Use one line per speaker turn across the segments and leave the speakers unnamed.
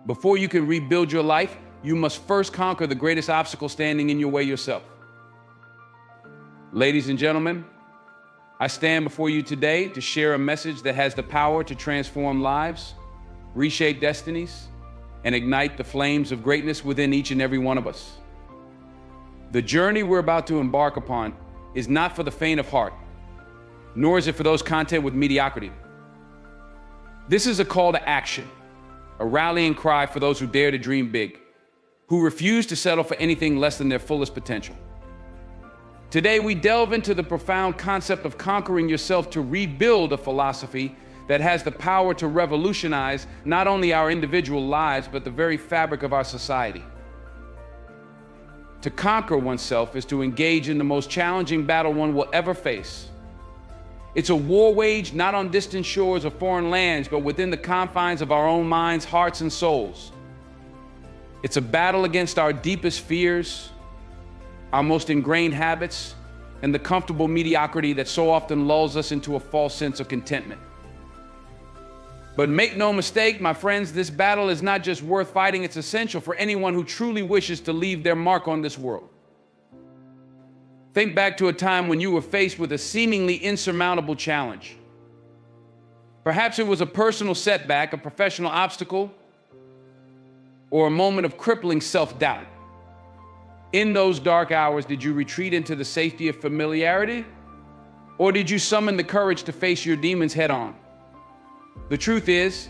Before you can rebuild your life, you must first conquer the greatest obstacle standing in your way yourself. Ladies and gentlemen, I stand before you today to share a message that has the power to transform lives, reshape destinies, and ignite the flames of greatness within each and every one of us. The journey we're about to embark upon is not for the faint of heart, nor is it for those content with mediocrity. This is a call to action, a rallying cry for those who dare to dream big, who refuse to settle for anything less than their fullest potential. Today, we delve into the profound concept of conquering yourself to rebuild a philosophy that has the power to revolutionize not only our individual lives, but the very fabric of our society. To conquer oneself is to engage in the most challenging battle one will ever face. It's a war waged not on distant shores or foreign lands, but within the confines of our own minds, hearts, and souls. It's a battle against our deepest fears, our most ingrained habits, and the comfortable mediocrity that so often lulls us into a false sense of contentment. But make no mistake, my friends, this battle is not just worth fighting, it's essential for anyone who truly wishes to leave their mark on this world. Think back to a time when you were faced with a seemingly insurmountable challenge. Perhaps it was a personal setback, a professional obstacle, or a moment of crippling self-doubt. In those dark hours, did you retreat into the safety of familiarity, or did you summon the courage to face your demons head-on? The truth is,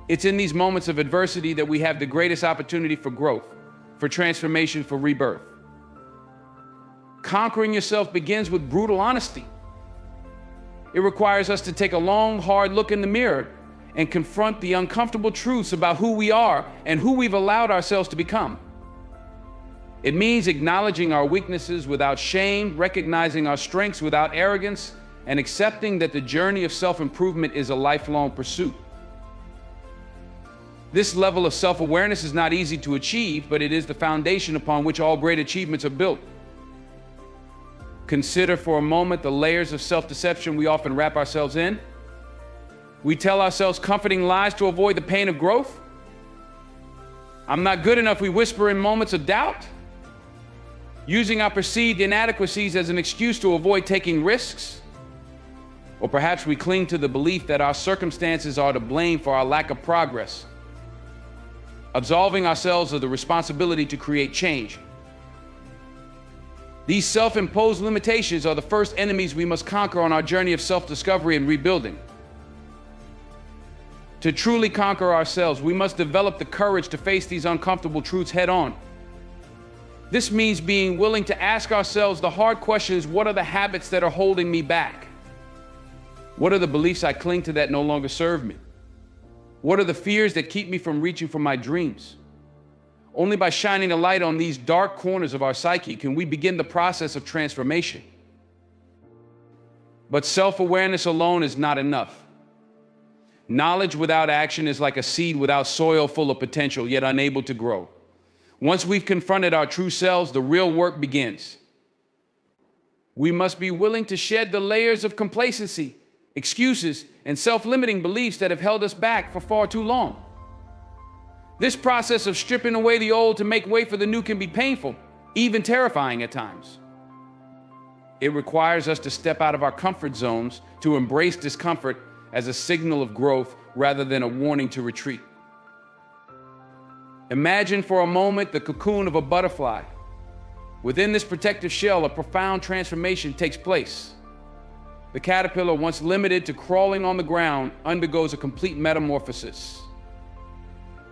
it's in these moments of adversity that we have the greatest opportunity for growth, for transformation, for rebirth. Conquering yourself begins with brutal honesty. It requires us to take a long, hard look in the mirror and confront the uncomfortable truths about who we are and who we've allowed ourselves to become. It means acknowledging our weaknesses without shame, recognizing our strengths without arrogance, and accepting that the journey of self-improvement is a lifelong pursuit. This level of self-awareness is not easy to achieve, but it is the foundation upon which all great achievements are built. Consider for a moment the layers of self-deception we often wrap ourselves in. We tell ourselves comforting lies to avoid the pain of growth. I'm not good enough, we whisper in moments of doubt. Using our perceived inadequacies as an excuse to avoid taking risks. Or perhaps we cling to the belief that our circumstances are to blame for our lack of progress, absolving ourselves of the responsibility to create change. These self-imposed limitations are the first enemies we must conquer on our journey of self-discovery and rebuilding. To truly conquer ourselves, we must develop the courage to face these uncomfortable truths head-on. This means being willing to ask ourselves the hard questions: what are the habits that are holding me back? What are the beliefs I cling to that no longer serve me? What are the fears that keep me from reaching for my dreams? Only by shining a light on these dark corners of our psyche can we begin the process of transformation. But self-awareness alone is not enough. Knowledge without action is like a seed without soil, full of potential, yet unable to grow. Once we've confronted our true selves, the real work begins. We must be willing to shed the layers of complacency, excuses, and self-limiting beliefs that have held us back for far too long. This process of stripping away the old to make way for the new can be painful, even terrifying at times. It requires us to step out of our comfort zones, to embrace discomfort as a signal of growth rather than a warning to retreat. Imagine for a moment the cocoon of a butterfly. Within this protective shell, a profound transformation takes place. The caterpillar, once limited to crawling on the ground, undergoes a complete metamorphosis.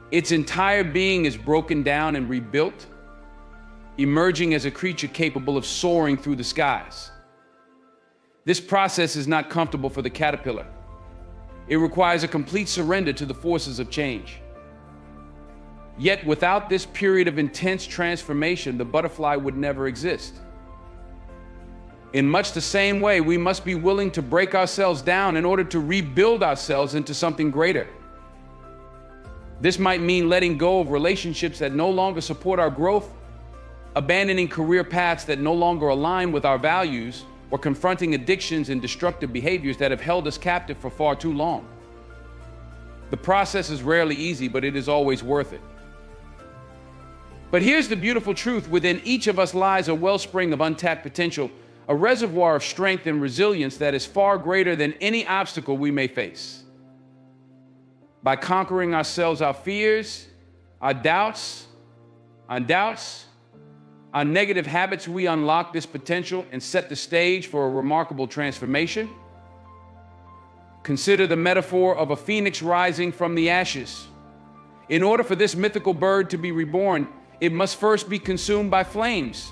Its entire being is broken down and rebuilt, emerging as a creature capable of soaring through the skies. This process is not comfortable for the caterpillar. It requires a complete surrender to the forces of change. Yet without this period of intense transformation, the butterfly would never exist. In much the same way, we must be willing to break ourselves down in order to rebuild ourselves into something greater. This might mean letting go of relationships that no longer support our growth, abandoning career paths that no longer align with our values, or confronting addictions and destructive behaviors that have held us captive for far too long. The process is rarely easy, but it is always worth it. But here's the beautiful truth. Within each of us lies a wellspring of untapped potential, a reservoir of strength and resilience that is far greater than any obstacle we may face. By conquering ourselves, our fears, our doubts, our negative habits, we unlock this potential and set the stage for a remarkable transformation. Consider the metaphor of a phoenix rising from the ashes. In order for this mythical bird to be reborn, it must first be consumed by flames.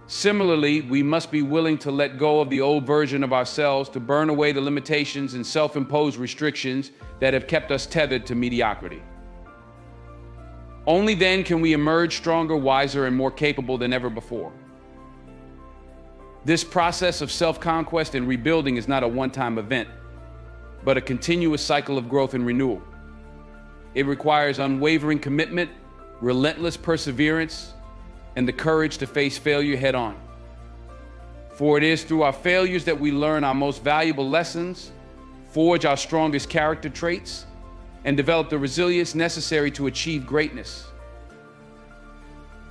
Similarly, we must be willing to let go of the old version of ourselves, to burn away the limitations and self-imposed restrictions that have kept us tethered to mediocrity. Only then can we emerge stronger, wiser, and more capable than ever before. This process of self-conquest and rebuilding is not a one-time event, but a continuous cycle of growth and renewal. It requires unwavering commitment, relentless perseverance, and the courage to face failure head-on. For it is through our failures that we learn our most valuable lessons, forge our strongest character traits, and develop the resilience necessary to achieve greatness.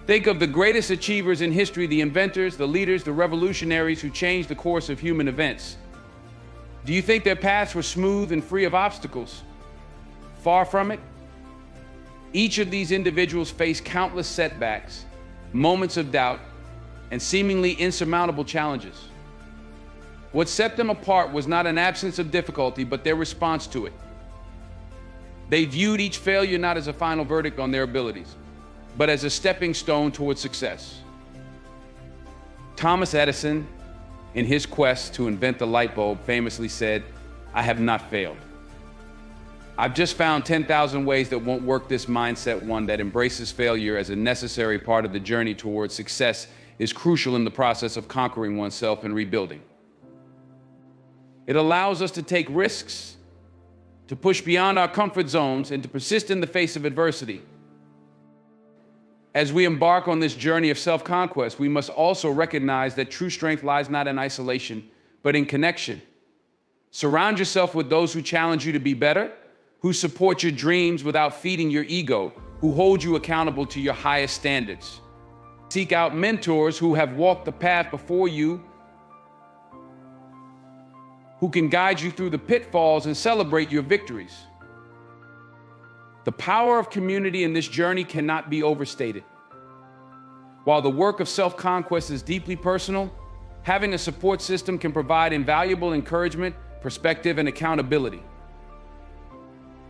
Think of the greatest achievers in history, the inventors, the leaders, the revolutionaries who changed the course of human events. Do you think their paths were smooth and free of obstacles? Far from it. Each of these individuals faced countless setbacks, moments of doubt, and seemingly insurmountable challenges. What set them apart was not an absence of difficulty, but their response to it. They viewed each failure not as a final verdict on their abilities, but as a stepping stone towards success. Thomas Edison, in his quest to invent the light bulb, famously said, "I have not failed. I've just found 10,000 ways that won't work." This mindset, one that embraces failure as a necessary part of the journey towards success, is crucial in the process of conquering oneself and rebuilding. It allows us to take risks, to push beyond our comfort zones, and to persist in the face of adversity. As we embark on this journey of self-conquest, we must also recognize that true strength lies not in isolation, but in connection. Surround yourself with those who challenge you to be better, who support your dreams without feeding your ego, who hold you accountable to your highest standards. Seek out mentors who have walked the path before you, who can guide you through the pitfalls and celebrate your victories. The power of community in this journey cannot be overstated. While the work of self-conquest is deeply personal, having a support system can provide invaluable encouragement, perspective, and accountability.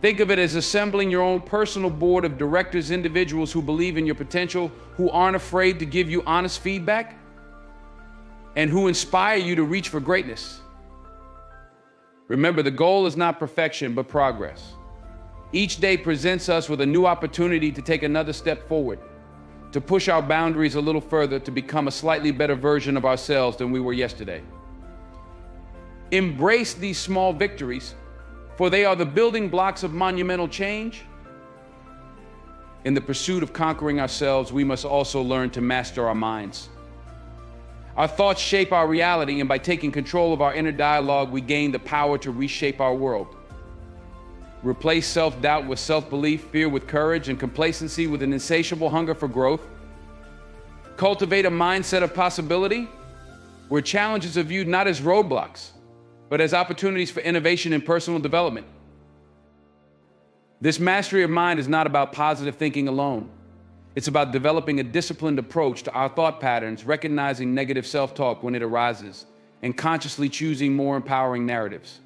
Think of it as assembling your own personal board of directors, individuals who believe in your potential, who aren't afraid to give you honest feedback, and who inspire you to reach for greatness. Remember, the goal is not perfection, but progress. Each day presents us with a new opportunity to take another step forward, to push our boundaries a little further, to become a slightly better version of ourselves than we were yesterday. Embrace these small victories, for they are the building blocks of monumental change. In the pursuit of conquering ourselves, we must also learn to master our minds. Our thoughts shape our reality, and by taking control of our inner dialogue, we gain the power to reshape our world. Replace self-doubt with self-belief, fear with courage, and complacency with an insatiable hunger for growth. Cultivate a mindset of possibility, where challenges are viewed not as roadblocks, but as opportunities for innovation and personal development. This mastery of mind is not about positive thinking alone. It's about developing a disciplined approach to our thought patterns, recognizing negative self-talk when it arises, and consciously choosing more empowering narratives.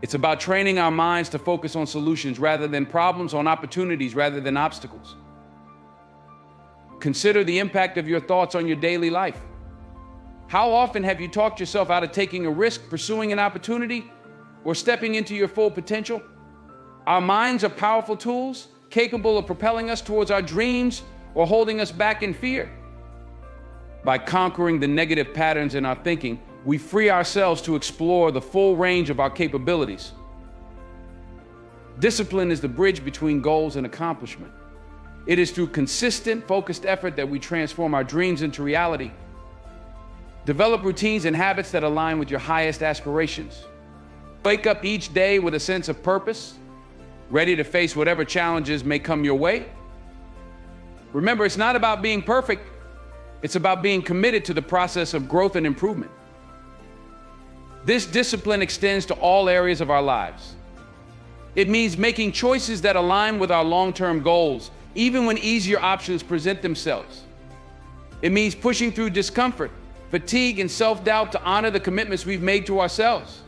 It's about training our minds to focus on solutions rather than problems, on opportunities rather than obstacles. Consider the impact of your thoughts on your daily life. How often have you talked yourself out of taking a risk, pursuing an opportunity, or stepping into your full potential? Our minds are powerful tools, capable of propelling us towards our dreams or holding us back in fear. By conquering the negative patterns in our thinking, we free ourselves to explore the full range of our capabilities. Discipline is the bridge between goals and accomplishment. It is through consistent, focused effort that we transform our dreams into reality. Develop routines and habits that align with your highest aspirations. Wake up each day with a sense of purpose, ready to face whatever challenges may come your way. Remember, it's not about being perfect. It's about being committed to the process of growth and improvement. This discipline extends to all areas of our lives. It means making choices that align with our long-term goals, even when easier options present themselves. It means pushing through discomfort, fatigue, and self-doubt to honor the commitments we've made to ourselves.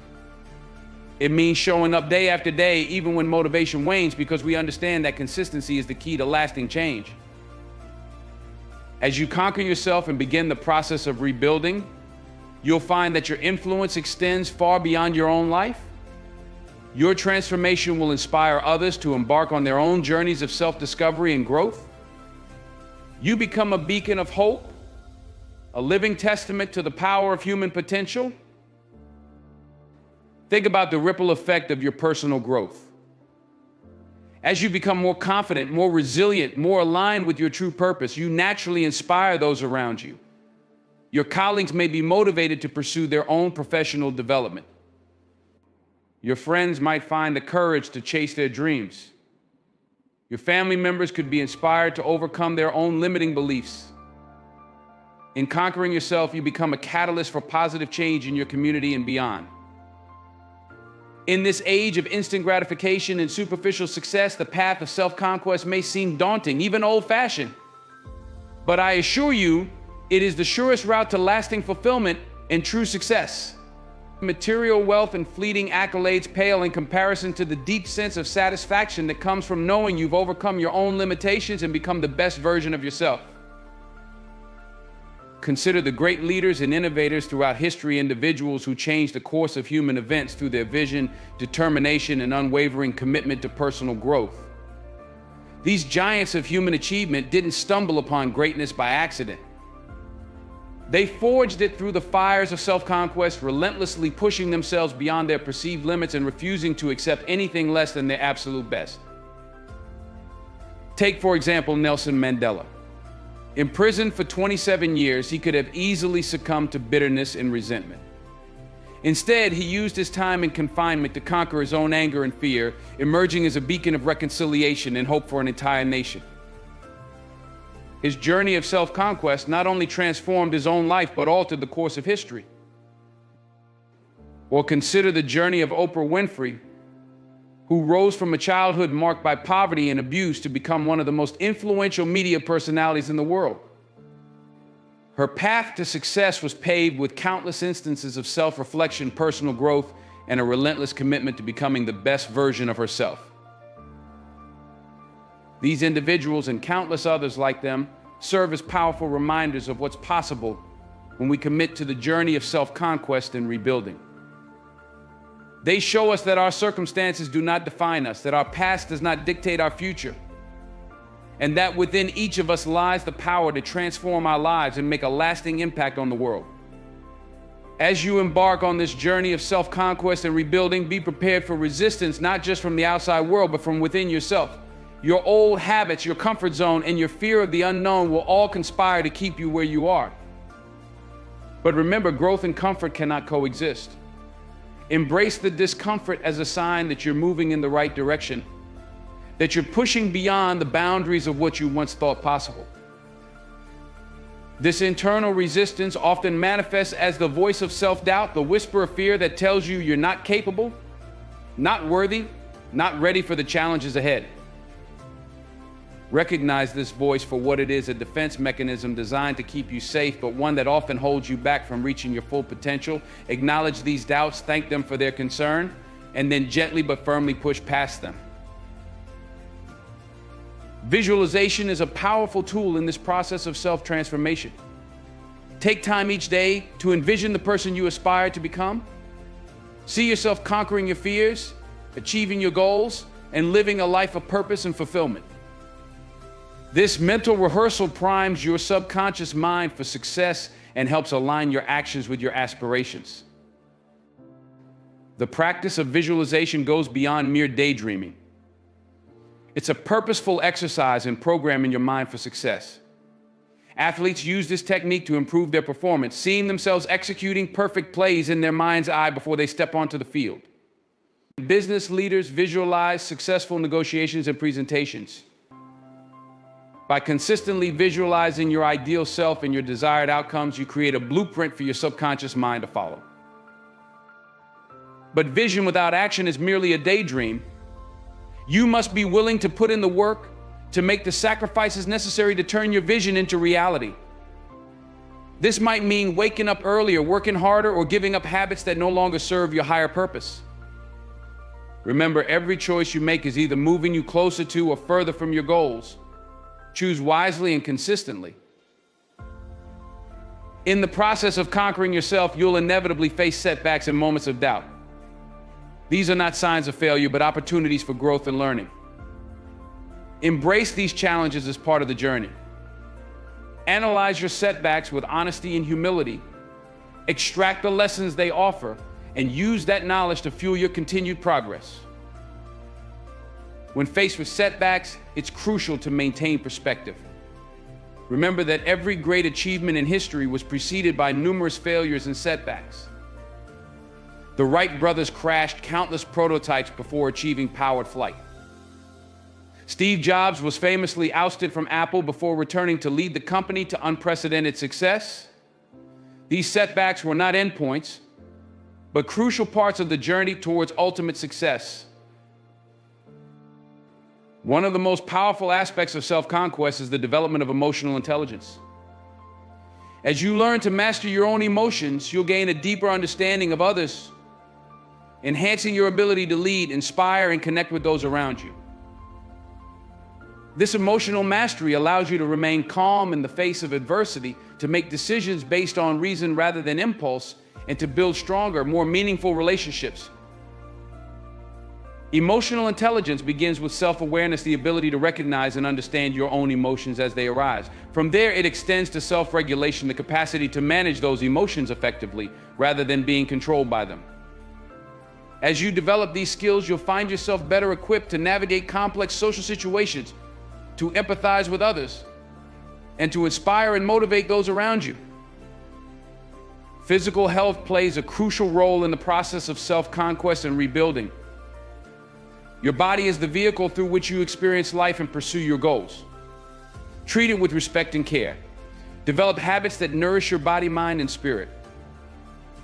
It means showing up day after day, even when motivation wanes, because we understand that consistency is the key to lasting change. As you conquer yourself and begin the process of rebuilding, you'll find that your influence extends far beyond your own life. Your transformation will inspire others to embark on their own journeys of self-discovery and growth. You become a beacon of hope, a living testament to the power of human potential. Think about the ripple effect of your personal growth. As you become more confident, more resilient, more aligned with your true purpose, you naturally inspire those around you. Your colleagues may be motivated to pursue their own professional development. Your friends might find the courage to chase their dreams. Your family members could be inspired to overcome their own limiting beliefs. In conquering yourself, you become a catalyst for positive change in your community and beyond. In this age of instant gratification and superficial success, the path of self-conquest may seem daunting, even old-fashioned. But I assure you, it is the surest route to lasting fulfillment and true success. Material wealth and fleeting accolades pale in comparison to the deep sense of satisfaction that comes from knowing you've overcome your own limitations and become the best version of yourself. Consider the great leaders and innovators throughout history, individuals who changed the course of human events through their vision, determination, and unwavering commitment to personal growth. These giants of human achievement didn't stumble upon greatness by accident. They forged it through the fires of self-conquest, relentlessly pushing themselves beyond their perceived limits and refusing to accept anything less than their absolute best. Take, for example, Nelson Mandela. Imprisoned for 27 years, he could have easily succumbed to bitterness and resentment. Instead, he used his time in confinement to conquer his own anger and fear, emerging as a beacon of reconciliation and hope for an entire nation. His journey of self-conquest not only transformed his own life, but altered the course of history. Or consider the journey of Oprah Winfrey, who rose from a childhood marked by poverty and abuse to become one of the most influential media personalities in the world. Her path to success was paved with countless instances of self-reflection, personal growth, and a relentless commitment to becoming the best version of herself. These individuals and countless others like them serve as powerful reminders of what's possible when we commit to the journey of self-conquest and rebuilding. They show us that our circumstances do not define us, that our past does not dictate our future, and that within each of us lies the power to transform our lives and make a lasting impact on the world. As you embark on this journey of self-conquest and rebuilding, be prepared for resistance, not just from the outside world, but from within yourself. Your old habits, your comfort zone, and your fear of the unknown will all conspire to keep you where you are. But remember, growth and comfort cannot coexist. Embrace the discomfort as a sign that you're moving in the right direction, that you're pushing beyond the boundaries of what you once thought possible. This internal resistance often manifests as the voice of self-doubt, the whisper of fear that tells you you're not capable, not worthy, not ready for the challenges ahead. Recognize this voice for what it is, a defense mechanism designed to keep you safe, but one that often holds you back from reaching your full potential. Acknowledge these doubts, thank them for their concern, and then gently but firmly push past them. Visualization is a powerful tool in this process of self-transformation. Take time each day to envision the person you aspire to become. See yourself conquering your fears, achieving your goals, and living a life of purpose and fulfillment. This mental rehearsal primes your subconscious mind for success and helps align your actions with your aspirations. The practice of visualization goes beyond mere daydreaming. It's a purposeful exercise in programming your mind for success. Athletes use this technique to improve their performance, seeing themselves executing perfect plays in their mind's eye before they step onto the field. Business leaders visualize successful negotiations and presentations. By consistently visualizing your ideal self and your desired outcomes, you create a blueprint for your subconscious mind to follow. But vision without action is merely a daydream. You must be willing to put in the work to make the sacrifices necessary to turn your vision into reality. This might mean waking up earlier, working harder, or giving up habits that no longer serve your higher purpose. Remember, every choice you make is either moving you closer to or further from your goals. Choose wisely and consistently. In the process of conquering yourself, you'll inevitably face setbacks and moments of doubt. These are not signs of failure, but opportunities for growth and learning. Embrace these challenges as part of the journey. Analyze your setbacks with honesty and humility. Extract the lessons they offer and use that knowledge to fuel your continued progress. When faced with setbacks, it's crucial to maintain perspective. Remember that every great achievement in history was preceded by numerous failures and setbacks. The Wright brothers crashed countless prototypes before achieving powered flight. Steve Jobs was famously ousted from Apple before returning to lead the company to unprecedented success. These setbacks were not endpoints, but crucial parts of the journey towards ultimate success. One of the most powerful aspects of self-conquest is the development of emotional intelligence. As you learn to master your own emotions, you'll gain a deeper understanding of others, enhancing your ability to lead, inspire, and connect with those around you. This emotional mastery allows you to remain calm in the face of adversity, to make decisions based on reason rather than impulse, and to build stronger, more meaningful relationships. Emotional intelligence begins with self-awareness, the ability to recognize and understand your own emotions as they arise. From there, it extends to self-regulation, the capacity to manage those emotions effectively rather than being controlled by them. As you develop these skills, you'll find yourself better equipped to navigate complex social situations, to empathize with others, and to inspire and motivate those around you. Physical health plays a crucial role in the process of self-conquest and rebuilding. Your body is the vehicle through which you experience life and pursue your goals. Treat it with respect and care. Develop habits that nourish your body, mind, and spirit.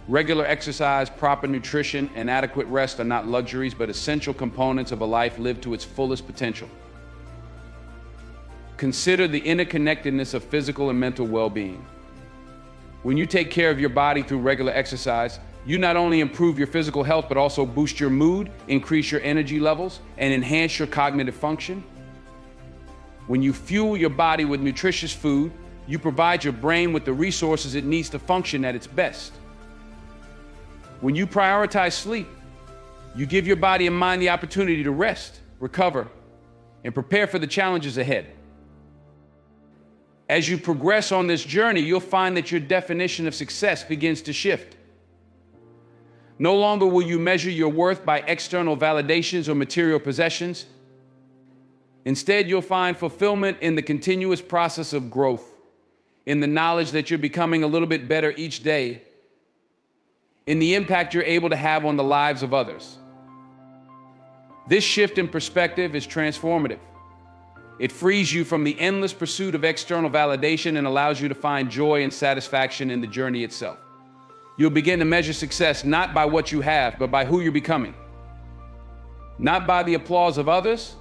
Regular exercise, proper nutrition, and adequate rest are not luxuries, but essential components of a life lived to its fullest potential. Consider the interconnectedness of physical and mental well-being. When you take care of your body through regular exercise, you not only improve your physical health, but also boost your mood, increase your energy levels, and enhance your cognitive function. When you fuel your body with nutritious food, you provide your brain with the resources it needs to function at its best. When you prioritize sleep, you give your body and mind the opportunity to rest, recover, and prepare for the challenges ahead. As you progress on this journey, you'll find that your definition of success begins to shift. No longer will you measure your worth by external validations or material possessions. Instead, you'll find fulfillment in the continuous process of growth, in the knowledge that you're becoming a little bit better each day, in the impact you're able to have on the lives of others. This shift in perspective is transformative. It frees you from the endless pursuit of external validation and allows you to find joy and satisfaction in the journey itself. You'll begin to measure success not by what you have, but by who you're becoming. Not by the applause of others,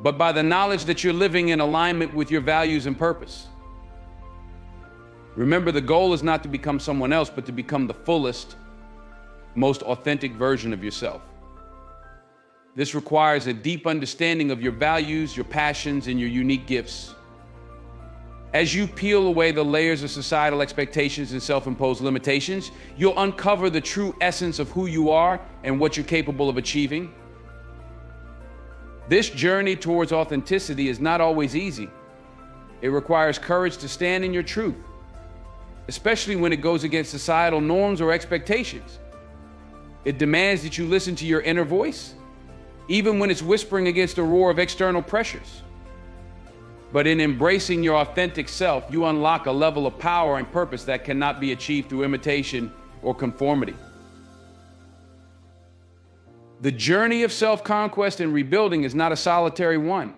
but by the knowledge that you're living in alignment with your values and purpose. Remember, the goal is not to become someone else, but to become the fullest, most authentic version of yourself. This requires a deep understanding of your values, your passions, and your unique gifts. As you peel away the layers of societal expectations and self-imposed limitations, you'll uncover the true essence of who you are and what you're capable of achieving. This journey towards authenticity is not always easy. It requires courage to stand in your truth, especially when it goes against societal norms or expectations. It demands that you listen to your inner voice, even when it's whispering against the roar of external pressures. But in embracing your authentic self, you unlock a level of power and purpose that cannot be achieved through imitation or conformity. The journey of self-conquest and rebuilding is not a solitary one.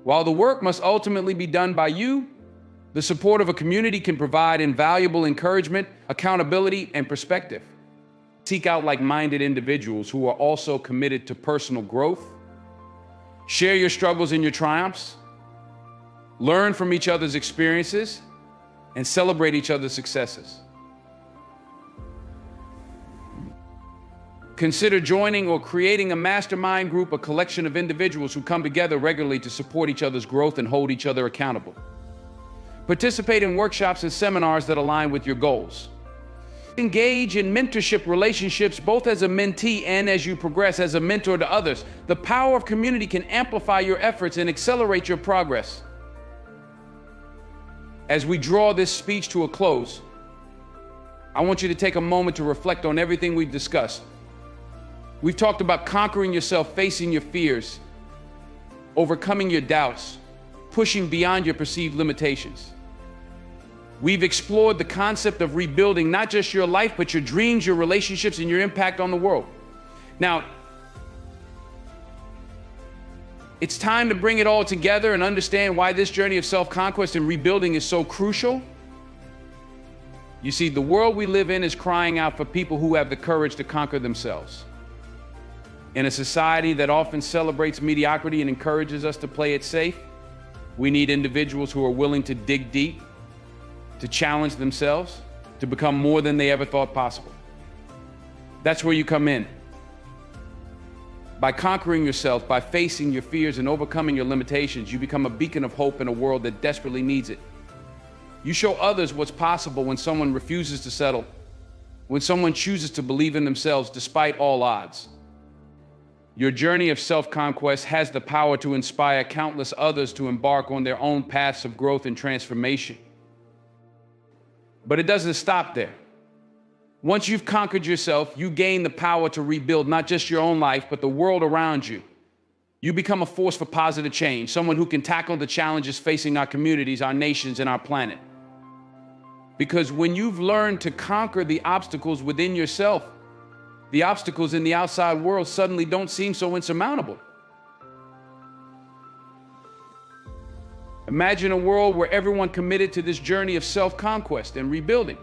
While the work must ultimately be done by you, the support of a community can provide invaluable encouragement, accountability, and perspective. Seek out like-minded individuals who are also committed to personal growth. Share your struggles and your triumphs. Learn from each other's experiences and celebrate each other's successes. Consider joining or creating a mastermind group, a collection of individuals who come together regularly to support each other's growth and hold each other accountable. Participate in workshops and seminars that align with your goals. Engage in mentorship relationships, both as a mentee and as you progress as a mentor to others. The power of community can amplify your efforts and accelerate your progress. As we draw this speech to a close, I want you to take a moment to reflect on everything we've discussed. We've talked about conquering yourself, facing your fears, overcoming your doubts, pushing beyond your perceived limitations. We've explored the concept of rebuilding not just your life, but your dreams, your relationships, and your impact on the world. Now, it's time to bring it all together and understand why this journey of self-conquest and rebuilding is so crucial. You see, the world we live in is crying out for people who have the courage to conquer themselves. In a society that often celebrates mediocrity and encourages us to play it safe, we need individuals who are willing to dig deep, to challenge themselves, to become more than they ever thought possible. That's where you come in. By conquering yourself, by facing your fears and overcoming your limitations, you become a beacon of hope in a world that desperately needs it. You show others what's possible when someone refuses to settle, when someone chooses to believe in themselves despite all odds. Your journey of self-conquest has the power to inspire countless others to embark on their own paths of growth and transformation. But it doesn't stop there. Once you've conquered yourself, you gain the power to rebuild not just your own life, but the world around you. You become a force for positive change, someone who can tackle the challenges facing our communities, our nations, and our planet. Because when you've learned to conquer the obstacles within yourself, the obstacles in the outside world suddenly don't seem so insurmountable. Imagine a world where everyone committed to this journey of self-conquest and rebuilding.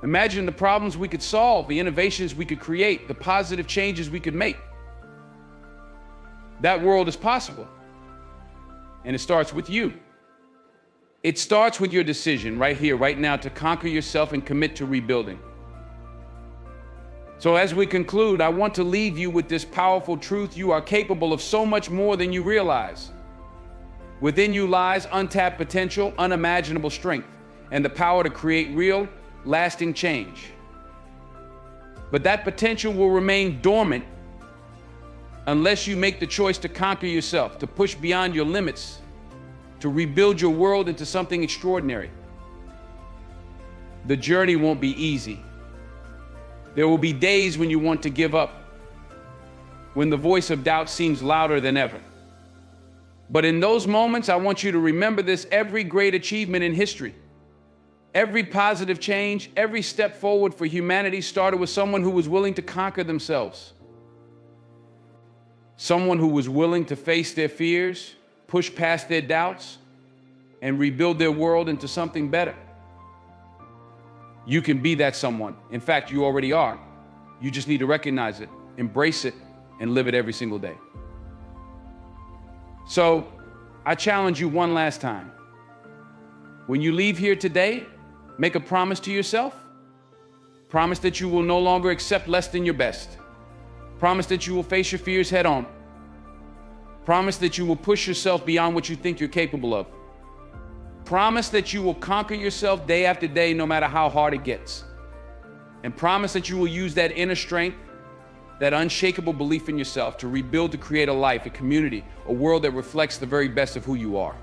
Imagine the problems we could solve, the innovations we could create, the positive changes we could make. That world is possible. And it starts with you. It starts with your decision right here, right now, to conquer yourself and commit to rebuilding. So as we conclude, I want to leave you with this powerful truth. You are capable of so much more than you realize. Within you lies untapped potential, unimaginable strength, and the power to create real, lasting change. But that potential will remain dormant unless you make the choice to conquer yourself, to push beyond your limits, to rebuild your world into something extraordinary. The journey won't be easy. There will be days when you want to give up, when the voice of doubt seems louder than ever. But in those moments, I want you to remember this: every great achievement in history, every positive change, every step forward for humanity started with someone who was willing to conquer themselves. Someone who was willing to face their fears, push past their doubts, and rebuild their world into something better. You can be that someone. In fact, you already are. You just need to recognize it, embrace it, and live it every single day. So, I challenge you one last time. When you leave here today, make a promise to yourself. Promise that you will no longer accept less than your best. Promise that you will face your fears head on. Promise that you will push yourself beyond what you think you're capable of. Promise that you will conquer yourself day after day, no matter how hard it gets. And promise that you will use that inner strength, that unshakable belief in yourself, to rebuild, to create a life, a community, a world that reflects the very best of who you are.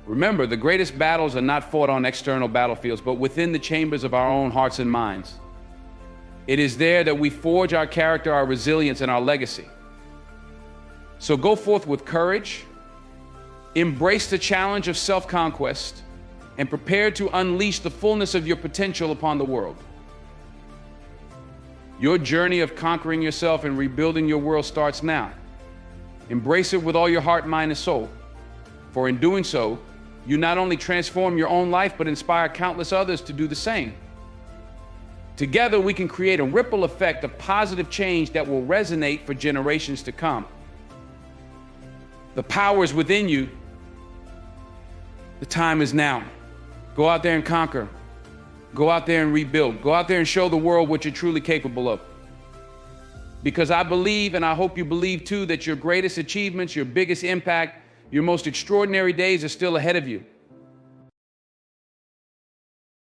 Remember, the greatest battles are not fought on external battlefields, but within the chambers of our own hearts and minds. It is there that we forge our character, our resilience, and our legacy. So go forth with courage, embrace the challenge of self-conquest, and prepare to unleash the fullness of your potential upon the world. Your journey of conquering yourself and rebuilding your world starts now. Embrace it with all your heart, mind, and soul. For in doing so, you not only transform your own life, but inspire countless others to do the same. Together, we can create a ripple effect of positive change that will resonate for generations to come. The power is within you. The time is now. Go out there and conquer. Go out there and rebuild. Go out there and show the world what you're truly capable of. Because I believe, and I hope you believe too, that your greatest achievements, your biggest impact, your most extraordinary days are still ahead of you.